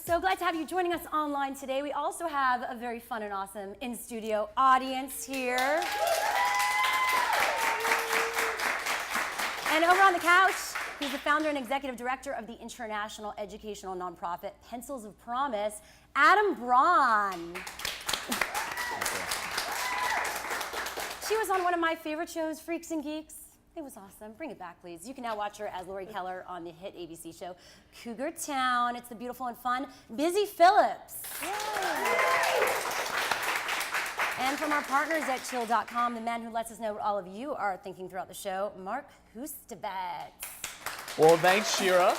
so glad to have you joining us online today. We also have a very fun and awesome in-studio audience here. And over on the couch, he's the founder and executive director of the international educational nonprofit Pencils of Promise, Adam Braun. She was on one of my favorite shows, Freaks and Geeks. It was awesome. Bring it back, please. You can now watch her as Lori Keller on the hit ABC show, Cougar Town. It's the beautiful and fun Busy Phillips. Yay. And from our partners at chill.com, the man who lets us know what all of you are thinking throughout the show, Mark Hustvedt. Well, thanks, Shira.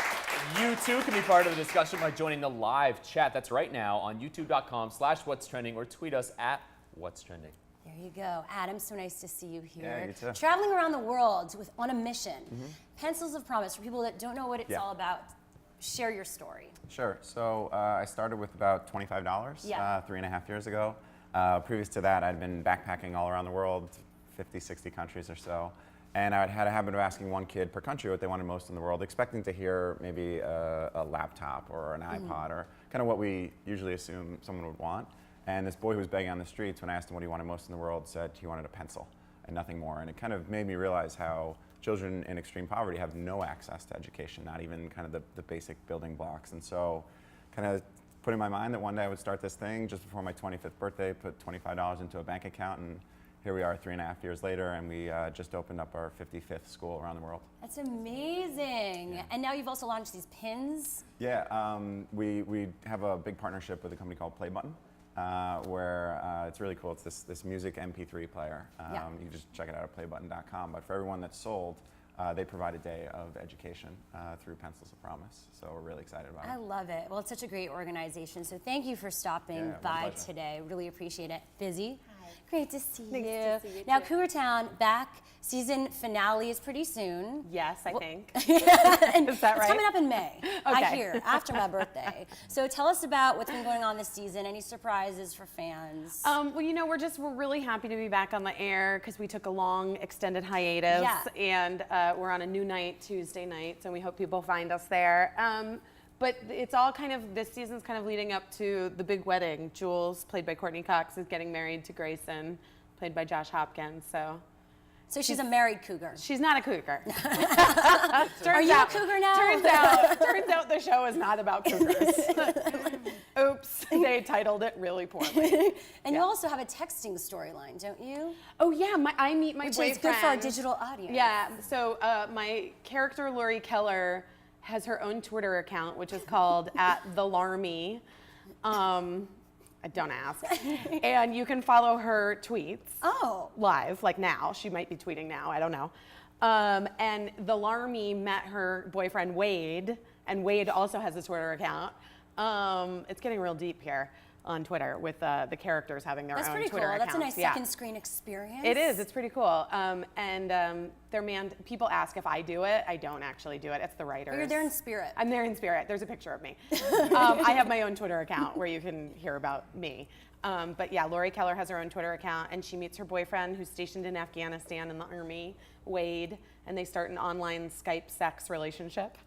You too can be part of the discussion by joining the live chat. That's right now on youtube.com/whatstrending or tweet us at what's trending. There you go. Adam, so nice to see you here. Yeah, you too. Traveling around the world on a mission. Pencils of Promise, for people that don't know what it's all about, share your story. Sure. So I started with about $25 3.5 years ago. Previous to that, I'd been backpacking all around the world, 50, 60 countries or so. And I had a habit of asking one kid per country what they wanted most in the world, expecting to hear maybe a laptop or an iPod or kind of what we usually assume someone would want. And this boy who was begging on the streets, when I asked him what he wanted most in the world, said he wanted a pencil and nothing more. And it kind of made me realize how children in extreme poverty have no access to education, not even kind of the basic building blocks. And so kind of put in my mind that one day I would start this thing just before my 25th birthday, put $25 into a bank account, and here we are 3.5 years later, and we just opened up our 55th school around the world. That's amazing. Yeah. And now you've also launched these pins. Yeah, we have a big partnership with a company called Play Button. Where it's really cool. It's this music MP3 player. You can just check it out at playbutton.com. But for everyone that's sold, they provide a day of education through Pencils of Promise. So we're really excited about it. I love it. Well, it's such a great organization. So thank you for stopping by today. Really appreciate it. Busy? Hi. Great to see you. Nice to see you now, too. Cougar Town, back. Season finale is pretty soon. Yes, I think. Is that It's right? coming up in May, I Okay. hear, after my birthday. So tell us about what's been going on this season. Any surprises for fans? Well, you know, we're really happy to be back on the air because we took a long extended hiatus, and we're on a new night, Tuesday nights, and we hope people find us there. But it's all kind of, this season's kind of leading up to the big wedding. Jules, played by Courtney Cox, is getting married to Grayson, played by Josh Hopkins. So she's a married cougar. She's not a cougar. Are you a cougar now? Turns out the show is not about cougars. Oops, they titled it really poorly. And you also have a texting storyline, don't you? Oh yeah, I meet my boyfriend. Which is good for our digital audience. Yeah, so my character Lori Keller has her own Twitter account, which is called @thelarmy. Don't ask. And you can follow her tweets. Oh. Live, like now. She might be tweeting now, I don't know. And the Larmy met her boyfriend Wade, and Wade also has a Twitter account. It's getting real deep here on Twitter with the characters having their own Twitter accounts. That's pretty cool. That's a nice second screen experience. It is. It's pretty cool. People ask if I do it. I don't actually do it. It's the writers. But you're there in spirit. I'm there in spirit. There's a picture of me. I have my own Twitter account where you can hear about me. But yeah, Lori Keller has her own Twitter account, and she meets her boyfriend who's stationed in Afghanistan in the army, Wade, and they start an online Skype sex relationship.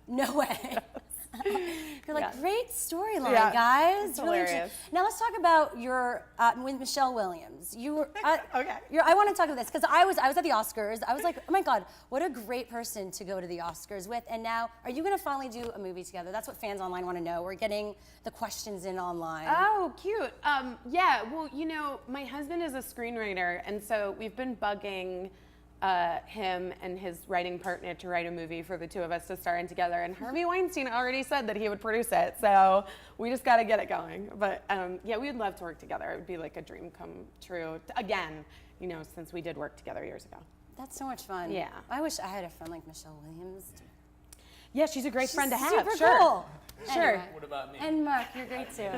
No way. You're like, great storyline, Yeah, guys. it's Really hilarious. Now let's talk about your with Michelle Williams. You were Okay. I want to talk about this because I was at the Oscars. I was like, oh my God, what a great person to go to the Oscars with. And now, are you going to finally do a movie together? That's what fans online want to know. We're getting the questions in online. Oh, cute. Yeah. Well, you know, my husband is a screenwriter, and so we've been bugging him and his writing partner to write a movie for the two of us to star in together. And Harvey Weinstein already said that he would produce it, so we just got to get it going. But yeah, we would love to work together. It would be like a dream come true. Again, you know, since we did work together years ago. That's so much fun. Yeah. I wish I had a friend like Michelle Williams. Yeah, she's a great friend to have. Super Sure. cool. Sure. Anyway. What about me? And Mark, you're great too.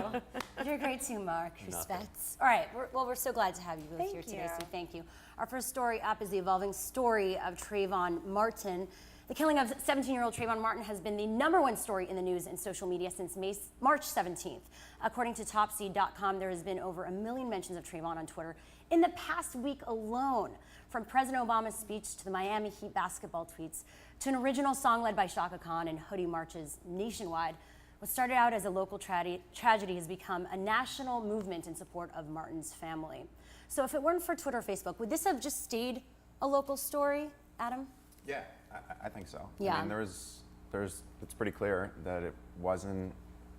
You're great too, Mark. Respects. All right. We're so glad to have you both here today. So thank you. Our first story up is the evolving story of Trayvon Martin. The killing of 17-year-old Trayvon Martin has been the #1 story in the news and social media since March 17th. According to deadsoci.al, there has been over 1 million mentions of Trayvon on Twitter in the past week alone. From President Obama's speech to the Miami Heat basketball tweets to an original song led by Shaka Khan and hoodie marches nationwide. What started out as a local tragedy has become a national movement in support of Martin's family. So if it weren't for Twitter or Facebook, would this have just stayed a local story, Adam? Yeah, I think so. Yeah. I mean, it's pretty clear that it wasn't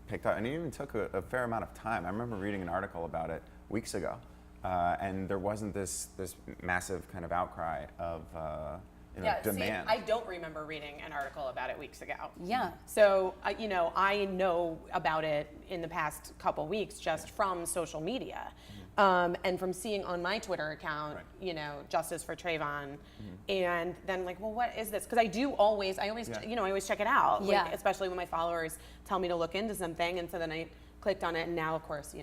picked up, and it even took a fair amount of time. I remember reading an article about it weeks ago, and there wasn't this massive kind of outcry of demand. See, I don't remember reading an article about it weeks ago. Yeah. So, I know about it in the past couple weeks just from social media. And from seeing on my Twitter account, Justice for Trayvon, and then like, well, what is this? Because I always check it out, like, especially when my followers tell me to look into something, and so then I clicked on it, and now, of course,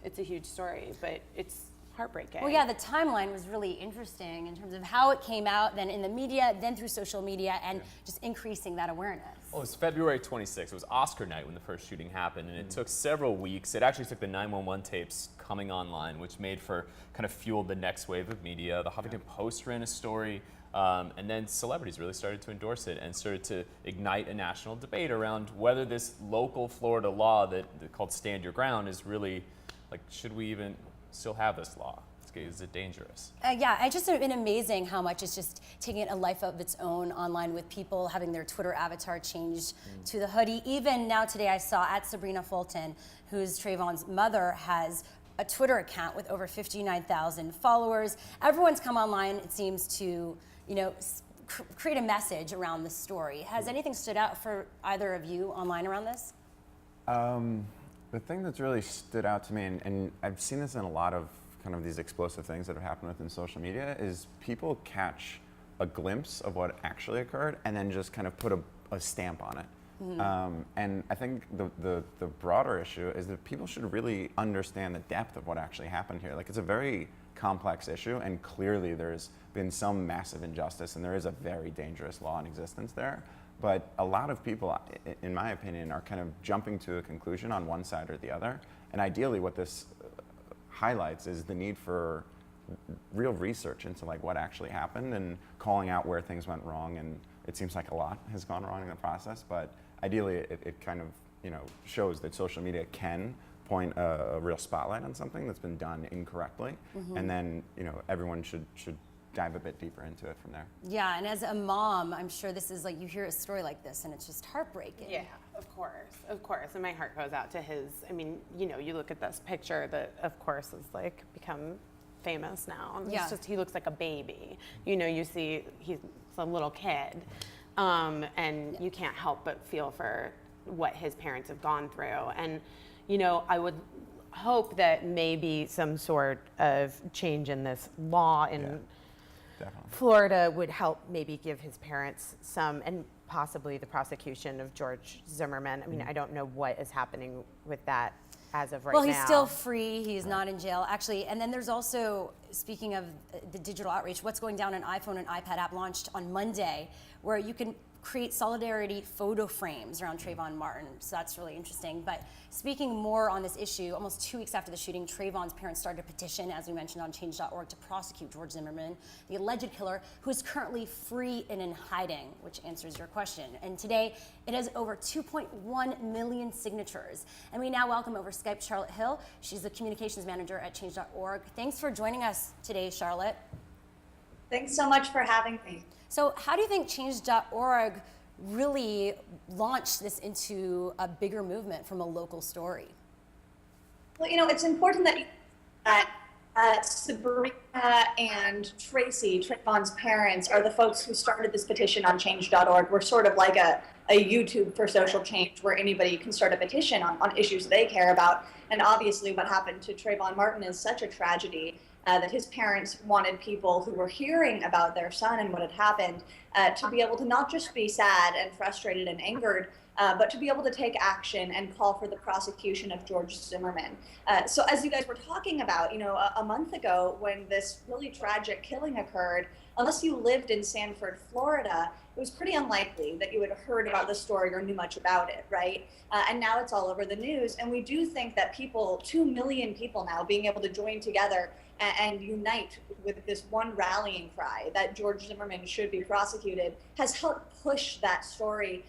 it's a huge story, but it's heartbreaking. Well, yeah, the timeline was really interesting in terms of how it came out, then in the media, then through social media, and just increasing that awareness. Well, it was February 26th. It was Oscar night when the first shooting happened, and it took several weeks. It actually took the 911 tapes coming online, which kind of fueled the next wave of media. The Huffington Post ran a story, and then celebrities really started to endorse it and started to ignite a national debate around whether this local Florida law called Stand Your Ground is really, like, should we even still have this law? Is it dangerous? Yeah, it's just been amazing how much it's just taking a life of its own online, with people having their Twitter avatar changed to the hoodie. Even now today I saw at Sabrina Fulton, who's Trayvon's mother, has a Twitter account with over 59,000 followers. Everyone's come online, it seems, to create a message around the story. Has anything stood out for either of you online around this? The thing that's really stood out to me, and I've seen this in a lot of kind of these explosive things that have happened within social media, is people catch a glimpse of what actually occurred and then just kind of put a stamp on it. And I think the broader issue is that people should really understand the depth of what actually happened here. Like, it's a very complex issue, and clearly there's been some massive injustice, and there is a very dangerous law in existence there. But a lot of people, in my opinion, are kind of jumping to a conclusion on one side or the other. And ideally what this highlights is the need for real research into like what actually happened and calling out where things went wrong. And it seems like a lot has gone wrong in the process, but ideally it kind of shows that social media can point a real spotlight on something that's been done incorrectly, and then everyone should dive a bit deeper into it from there. Yeah, and as a mom, I'm sure this is like, you hear a story like this and it's just heartbreaking. Yeah, of course. And my heart goes out to his, you look at this picture that, of course, is like become famous now. And Yeah. It's just, he looks like a baby. You see he's a little kid. And you can't help but feel for what his parents have gone through. And, I would hope that maybe some sort of change in this law in Florida would help maybe give his parents some, and possibly the prosecution of George Zimmerman. I don't know what is happening with that as of right now. Well, he's still free. He's not in jail, actually. And then there's also, speaking of the digital outreach, what's going down, an iPhone and iPad app launched on Monday, where you can create solidarity photo frames around Trayvon Martin. So that's really interesting. But speaking more on this issue, almost 2 weeks after the shooting, Trayvon's parents started a petition, as we mentioned, on Change.org to prosecute George Zimmerman, the alleged killer, who is currently free and in hiding, which answers your question. And today, it has over 2.1 million signatures. And we now welcome over Skype Charlotte Hill. She's the communications manager at Change.org. Thanks for joining us today, Charlotte. Thanks so much for having me. So how do you think Change.org really launched this into a bigger movement from a local story? Well, it's important that Sabrina and Tracy, Trayvon's parents, are the folks who started this petition on Change.org. We're sort of like a YouTube for social change, where anybody can start a petition on issues they care about. And obviously what happened to Trayvon Martin is such a tragedy that his parents wanted people who were hearing about their son and what had happened to be able to not just be sad and frustrated and angered, but to be able to take action and call for the prosecution of George Zimmerman. So as you guys were talking about, a month ago when this really tragic killing occurred, unless you lived in Sanford, Florida, it was pretty unlikely that you had heard about the story or knew much about it, right? And now it's all over the news. And we do think that 2 million people now being able to join together and unite with this one rallying cry that George Zimmerman should be prosecuted has helped push that story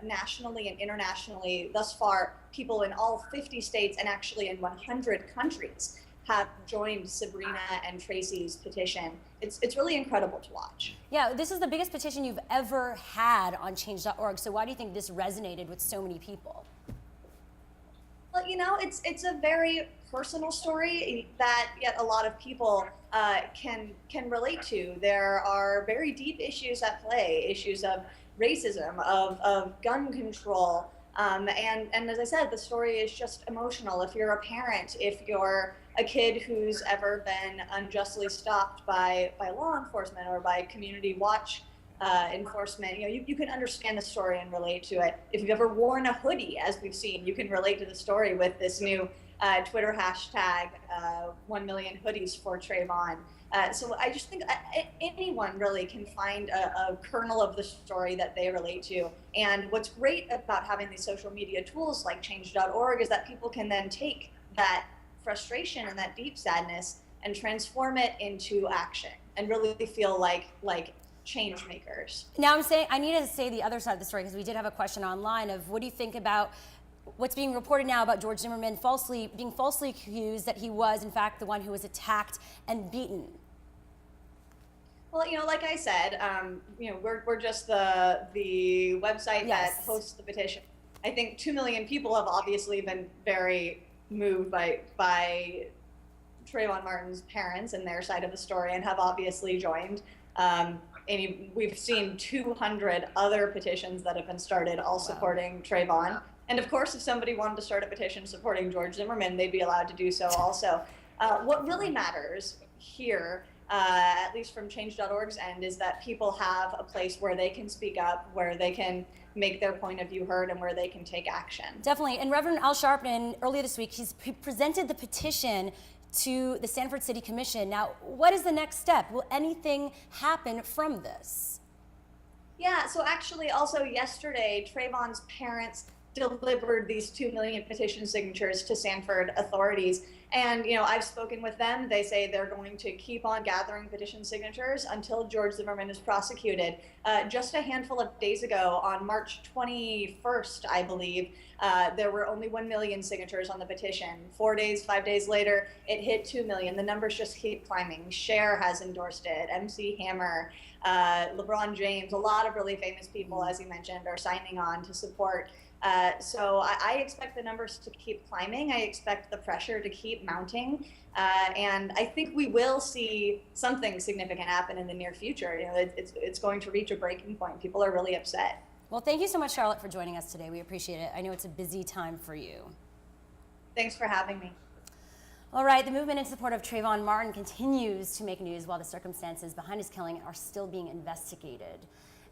nationally and internationally. Thus far, people in all 50 states and actually in 100 countries have joined Sabrina and Tracy's petition. It's really incredible to watch. Yeah, this is the biggest petition you've ever had on change.org. So why do you think this resonated with so many people? Well, it's a very personal story that yet a lot of people can relate to. There are very deep issues at play, issues of racism, of gun control, and as I said, the story is just emotional. If you're a parent, if you're a kid who's ever been unjustly stopped by law enforcement or by community watch enforcement, you can understand the story and relate to it. If you've ever worn a hoodie, as we've seen, you can relate to the story with this new Twitter hashtag, 1 million hoodies for Trayvon. So I just think anyone really can find a kernel of the story that they relate to. And what's great about having these social media tools like change.org is that people can then take that frustration and that deep sadness and transform it into action and really feel like change makers. Now I need to say the other side of the story, because we did have a question online of what do you think about what's being reported now about George Zimmerman being falsely accused that he was in fact the one who was attacked and beaten? Well, like I said, we're just the website that hosts the petition. I think 2 million people have obviously been very moved by Trayvon Martin's parents and their side of the story and have obviously joined. And we've seen 200 other petitions that have been started, all supporting Trayvon. And of course, if somebody wanted to start a petition supporting George Zimmerman, they'd be allowed to do so also. What really matters here, at least from change.org's end, is that people have a place where they can speak up, where they can make their point of view heard, and where they can take action. Definitely. And Reverend Al Sharpton, earlier this week, he presented the petition to the Sanford City Commission. Now, what is the next step? Will anything happen from this? Yeah, so actually also yesterday, Trayvon's parents delivered these 2 million petition signatures to Sanford authorities. And, I've spoken with them. They say they're going to keep on gathering petition signatures until George Zimmerman is prosecuted. Just a handful of days ago, on March 21st, I believe, there were only 1 million signatures on the petition. 5 days later, it hit 2 million. The numbers just keep climbing. Cher has endorsed it, MC Hammer, LeBron James, a lot of really famous people, as you mentioned, are signing on to support. So I expect the numbers to keep climbing. I expect the pressure to keep mounting. And I think we will see something significant happen in the near future. It's going to reach a breaking point. People are really upset. Well, thank you so much, Charlotte, for joining us today. We appreciate it. I know it's a busy time for you. Thanks for having me. All right, the movement in support of Trayvon Martin continues to make news while the circumstances behind his killing are still being investigated.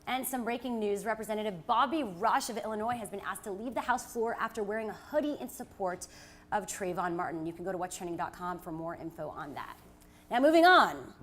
And some breaking news, Representative Bobby Rush of Illinois has been asked to leave the House floor after wearing a hoodie in support of Trayvon Martin. You can go to whatstrending.com for more info on that. Now moving on,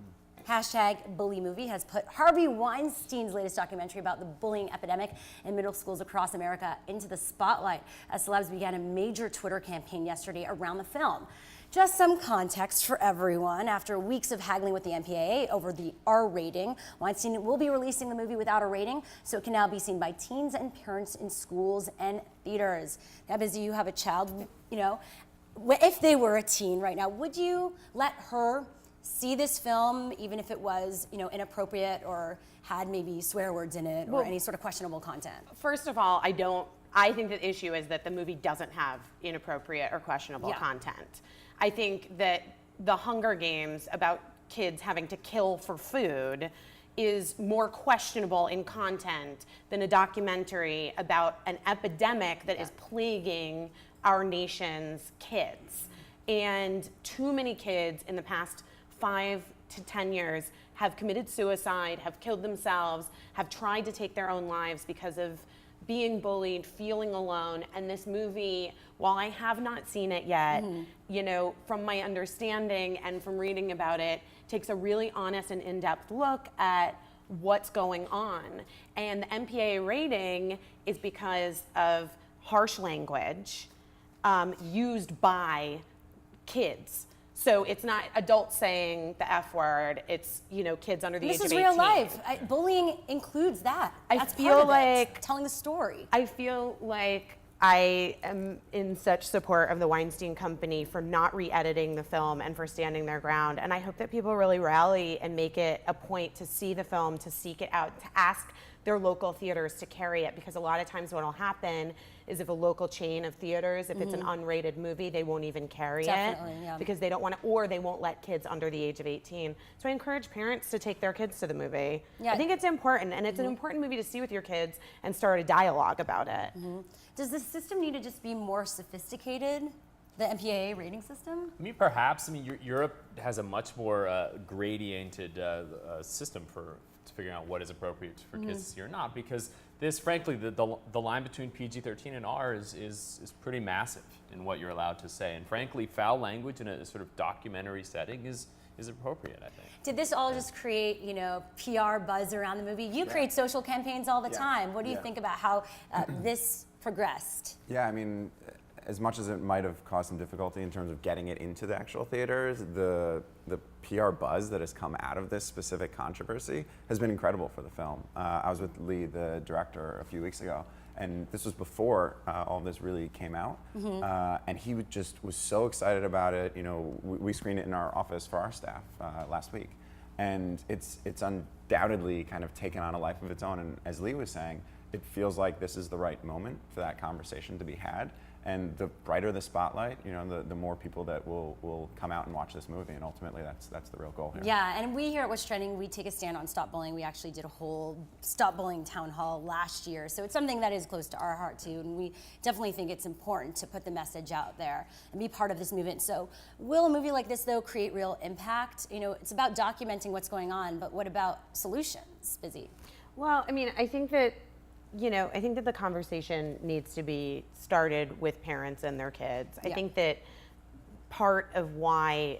#BullyMovie has put Harvey Weinstein's latest documentary about the bullying epidemic in middle schools across America into the spotlight as celebs began a major Twitter campaign yesterday around the film. Just some context for everyone. After weeks of haggling with the MPAA over the R rating, Weinstein will be releasing the movie without a rating, so it can now be seen by teens and parents in schools and theaters. Now, Busy, you have a child, if they were a teen right now, would you let her see this film, even if it was, inappropriate or had maybe swear words in it or any sort of questionable content? First of all, I think the issue is that the movie doesn't have inappropriate or questionable content. I think that the Hunger Games about kids having to kill for food is more questionable in content than a documentary about an epidemic that is plaguing our nation's kids. And too many kids in the past 5 to 10 years have committed suicide, have killed themselves, have tried to take their own lives because of being bullied, feeling alone. And this movie, while I have not seen it yet, from my understanding and from reading about it, takes a really honest and in-depth look at what's going on. And the MPAA rating is because of harsh language used by kids. So it's not adults saying the F word, it's, you know, kids under the age of 18. This is real life. Bullying includes that. That's feel part of like it, telling the story. I feel like I am in such support of the Weinstein Company for not re-editing the film and for standing their ground. And I hope that people really rally and make it a point to see the film, to seek it out, to ask their local theaters to carry it, because a lot of times what will happen is if a local chain of theaters, if it's an unrated movie, they won't even carry it because they don't want to, or they won't let kids under the age of 18. So I encourage parents to take their kids to the movie. I think it's important, and it's an important movie to see with your kids and start a dialogue about it. Does the system need to just be more sophisticated? The MPAA rating system? I mean, perhaps. I mean, Europe has a much more gradiented system for figuring out what is appropriate for kids to see or not, because this, frankly, the line between PG-13 and R is pretty massive in what you're allowed to say. And frankly, foul language in a sort of documentary setting is appropriate, I think. Did this all just create, you know, PR buzz around the movie? You create social campaigns all the time. What do you think about how this progressed? Yeah, I mean, as much as it might have caused some difficulty in terms of getting it into the actual theaters, the PR buzz that has come out of this specific controversy has been incredible for the film. I was with Lee, the director, a few weeks ago, and this was before all of this really came out. And he was so excited about it. You know, we screened it in our office for our staff last week, and it's undoubtedly kind of taken on a life of its own. And as Lee was saying, it feels like this is the right moment for that conversation to be had. And the brighter the spotlight, you know, the more people that will come out and watch this movie, and ultimately that's the real goal here. Yeah, and we here at What's Trending, we take a stand on Stop Bullying. We actually did a whole Stop Bullying town hall last year, so it's something that is close to our heart too, and we definitely think it's important to put the message out there and be part of this movement. So will a movie like this, though, create real impact? You know, it's about documenting what's going on, but what about solutions, Busy? Well, I mean, I think that the conversation needs to be started with parents and their kids. I think that part of why,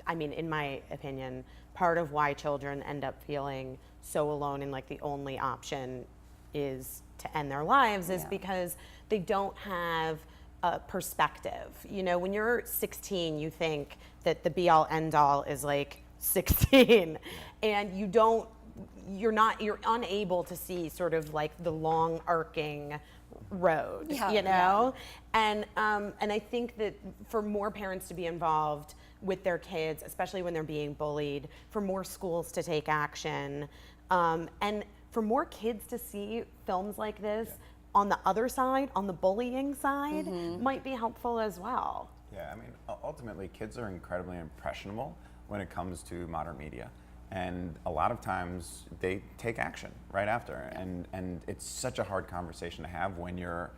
I mean, in my opinion, part of why children end up feeling so alone and like the only option is to end their lives is because they don't have a perspective. You know, when you're 16, you think that the be all end all is like 16, and you're unable to see sort of like the long arcing road, you know? And I think that for more parents to be involved with their kids, especially when they're being bullied, for more schools to take action, and for more kids to see films like this on the other side, on the bullying side, might be helpful as well. Yeah, I mean, ultimately, kids are incredibly impressionable when it comes to modern media. And a lot of times they take action right after. And it's such a hard conversation to have when you're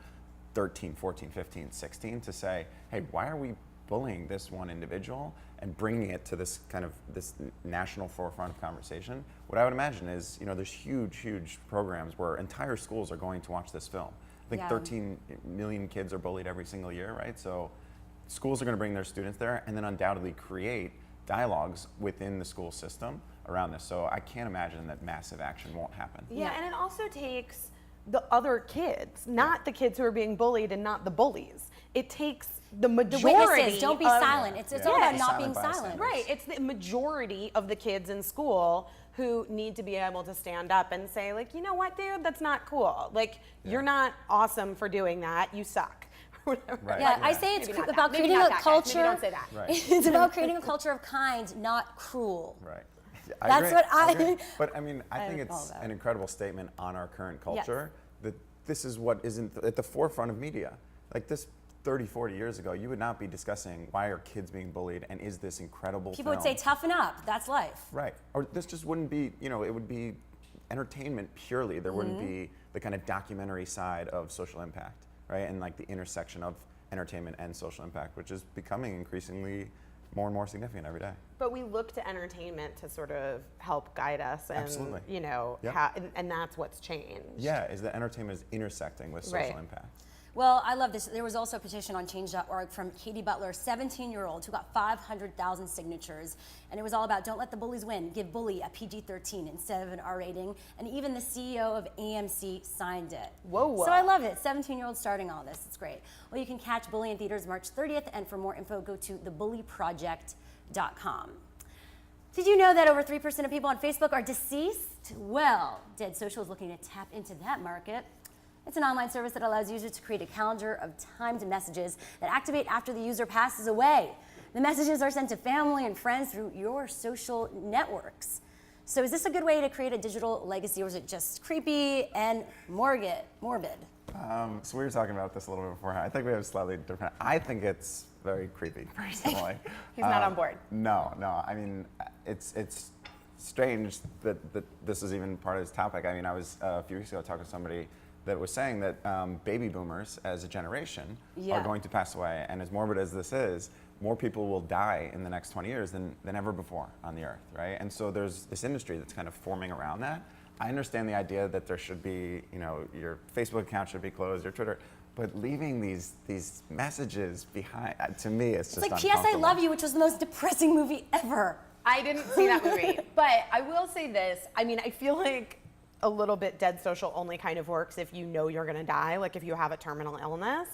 13, 14, 15, 16 to say, hey, why are we bullying this one individual and bringing it to this kind of this national forefront of conversation? What I would imagine is, you know, there's huge programs where entire schools are going to watch this film. I think 13 million kids are bullied every single year, right? So schools are going to bring their students there and then undoubtedly create dialogues within the school system around this. So I can't imagine that massive action won't happen. Yeah, and it also takes the other kids, not the kids who are being bullied and not the bullies. It takes the majority. The witnesses, don't be silent. It's all about not being silent. Right, it's the majority of the kids in school who need to be able to stand up and say, like, you know what, dude, that's not cool. Like, you're not awesome for doing that. You suck. Right. Yeah, I say it's about creating a culture. Maybe don't say that. Right. It's about creating a culture of kind, not cruel. Right. That's what I agree. But I mean, I think it's that. an incredible statement on our current culture that this is what isn't at the forefront of media. Like this 30, 40 years ago, you would not be discussing why are kids being bullied and is this incredible People film. would say, toughen up, that's life. Right. Or this just wouldn't be, you know, it would be entertainment purely. There wouldn't be the kind of documentary side of social impact, right? And like the intersection of entertainment and social impact, which is becoming increasingly more and more significant every day. But we look to entertainment to sort of help guide us, and Absolutely. you know, and that's what's changed. Yeah, is that entertainment is intersecting with social impact. Well, I love this. There was also a petition on change.org from Katie Butler, 17-year-old, who got 500,000 signatures. And it was all about don't let the bullies win. Give bully a PG-13 instead of an R rating. And even the CEO of AMC signed it. Whoa. So I love it. 17-year-old starting all this. It's great. Well, you can catch Bully in theaters March 30th. And for more info, go to thebullyproject.org. Changeorg.com. Did you know that over 3% of people on Facebook are deceased? Well, Dead Social is looking to tap into that market. It's an online service that allows users to create a calendar of timed messages that activate after the user passes away. The messages are sent to family and friends through your social networks. So is this a good way to create a digital legacy, or is it just creepy and morbid? So we were talking about this a little bit beforehand. I think we have slightly different. I think it's very creepy, personally. He's not on board. No. I mean, it's strange that this is even part of this topic. I mean, I was a few weeks ago talking to somebody that was saying that baby boomers as a generation are going to pass away. And as morbid as this is, more people will die in the next 20 years than ever before on the earth, right? And so there's this industry that's kind of forming around that. I understand the idea that there should be, your Facebook account should be closed, your Twitter, but leaving these messages behind, to me, it's just like P.S. I Love You, which was the most depressing movie ever. I didn't see that movie, but I will say this. I mean, I feel like a little bit Dead Social only kind of works if you know you're gonna die, like if you have a terminal illness.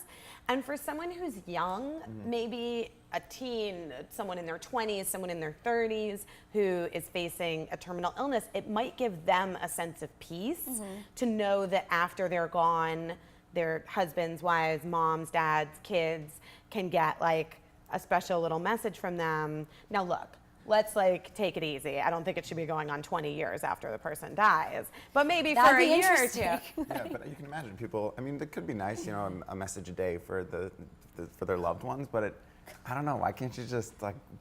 And for someone who's young, maybe a teen, someone in their 20s, someone in their 30s who is facing a terminal illness, it might give them a sense of peace to know that after they're gone, their husbands, wives, moms, dads, kids can get like a special little message from them. Now look, let's take it easy. I don't think it should be going on 20 years after the person dies, but maybe for a year or two. Yeah, but you can imagine people, I mean, it could be nice, a message a day for for their loved ones, but I don't know, why can't you just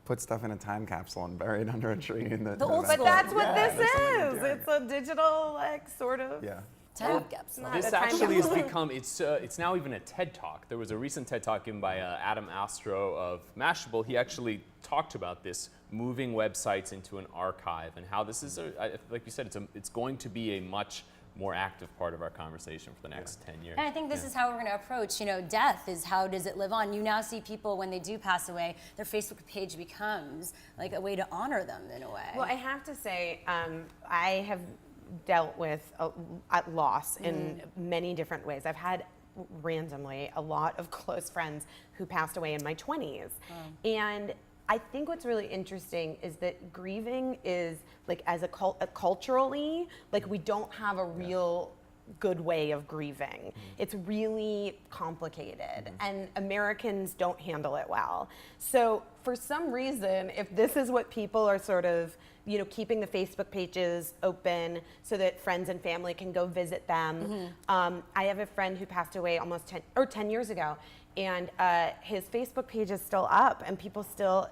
put stuff in a time capsule and bury it under a tree? The old but that's what this is. It's a digital, sort of. Yeah. Time capsule. This actually has become, it's now even a TED Talk. There was a recent TED Talk given by Adam Astro of Mashable. He actually talked about this, moving websites into an archive, and how this is, like you said, it's going to be a much more active part of our conversation for the next 10 years. And I think this is how we're going to approach, death is how does it live on. You now see people when they do pass away, their Facebook page becomes like a way to honor them in a way. Well, I have to say, I have dealt with loss in many different ways. I've had randomly a lot of close friends who passed away in my 20s. And I think what's really interesting is that grieving is as culturally, we don't have a real good way of grieving. It's really complicated, and Americans don't handle it well. So for some reason, if this is what people are sort of, keeping the Facebook pages open so that friends and family can go visit them. I have a friend who passed away almost 10 years ago, and his Facebook page is still up, and people still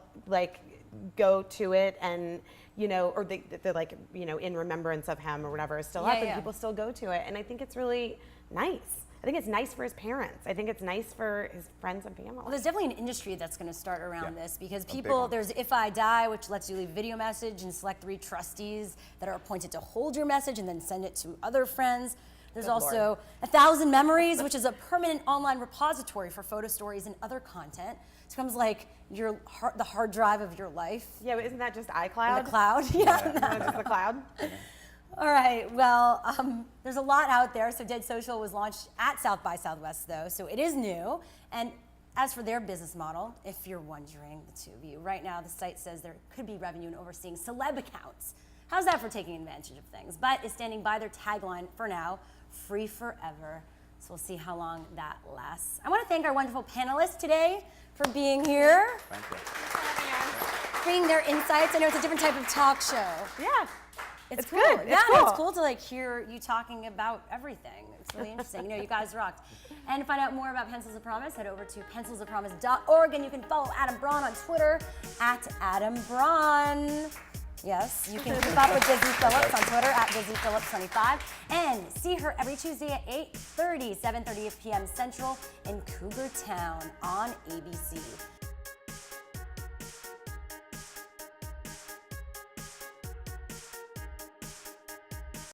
go to it, and or they're in remembrance of him or whatever is still up, and people still go to it, and I think it's really nice. I think it's nice for his parents. I think it's nice for his friends and family. Well, there's definitely an industry that's going to start around this, because people, there's If I Die, which lets you leave video message and select 3 trustees that are appointed to hold your message and then send it to other friends. There's also 1,000 Memories, which is a permanent online repository for photo stories and other content. It becomes like the hard drive of your life. Yeah, but isn't that just iCloud? The cloud, Isn't that just the cloud? All right, well, there's a lot out there. So Dead Social was launched at South by Southwest, though, so it is new. And as for their business model, if you're wondering, the two of you, right now the site says there could be revenue in overseeing celeb accounts. How's that for taking advantage of things? But is standing by their tagline for now, free forever. So we'll see how long that lasts. I want to thank our wonderful panelists today for being here. Thank you. Bringing their insights. I know it's a different type of talk show. Yeah. It's cool. Good. Yeah, it's cool. It's cool to hear you talking about everything. It's really interesting. You guys rocked. And to find out more about Pencils of Promise, head over to pencilsofpromise.org, and you can follow Adam Braun on Twitter @AdamBraun. Yes, you can keep up with Dizzy Phillips on Twitter @DizzyPhillips25, and see her every Tuesday at 8:30, 7:30 p.m. Central in Cougar Town on ABC.